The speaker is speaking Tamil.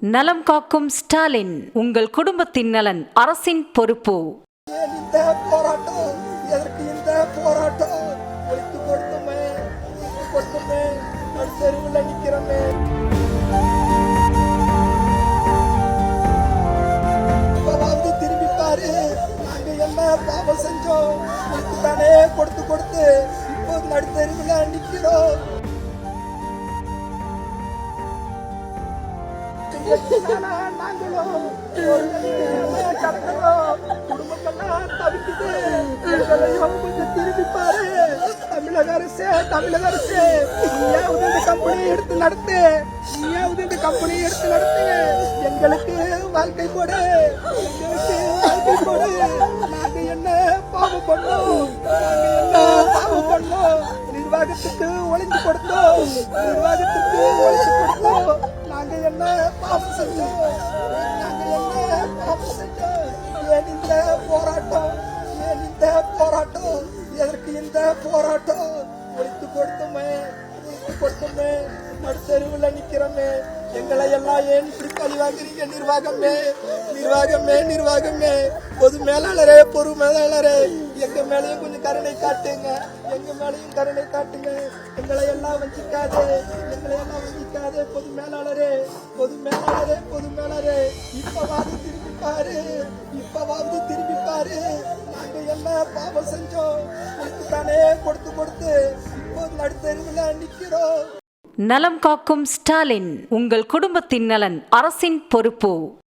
நலம் காக்கும் ஸ்டாலின், உங்கள் குடும்பத்தின் நலன் அரசின் பொறுப்பு. இந்த போராட்டம் எதற்கு இந்த போராட்டம் ஒழித்து கொடுத்துமே தெருவில் நிற்கிறோமே. இப்பவாவது திரும்பி பாரு, நாங்க என்ன பாவம் செஞ்சோம்? தானே கொடுத்து இப்போது நடுத்தெருவில் நிற்கிறோம். நாங்களும் குடும்பங்கள்லாம் தவிக்குது. கொஞ்சம் திரும்பி பாரு. தமிழக அரசு நீயாவது இந்த கம்பெனியை எடுத்து நடத்து. எங்களுக்கு வாழ்க்கை கொடு. நாங்க என்ன பாவம் பண்ணோம்? நிர்வாகத்துக்கு ஒளிஞ்சு கொடுத்தோம். நாங்க என்ன பாவம் செஞ்சோம்? ஏன் இந்த போராட்டம்? எதற்கு இந்த போராட்டம்? ஒழித்து கொடுத்துமே நடுத்தெருவில் நிக்கிறோமே. எங்களை எல்லாம் ஏன் இப்படி பழி வாங்குறீங்க? நிர்வாகமே பொது மேலாளரே, எங்க மேலையும் கொஞ்சம் கருணை காட்டுங்க. எங்களை எல்லாம் வஞ்சிக்காதே. பொது மேலாளரே, இப்பவாவது திரும்பி பாரு. நாங்க என்ன பாவம் செஞ்சோம்? தானே கொடுத்து இப்போது நடுத்தெருவில் நிக்கிறோம். நலம் காக்கும் ஸ்டாலின், உங்கள் குடும்பத்தின் நலன் அரசின் பொறுப்பு.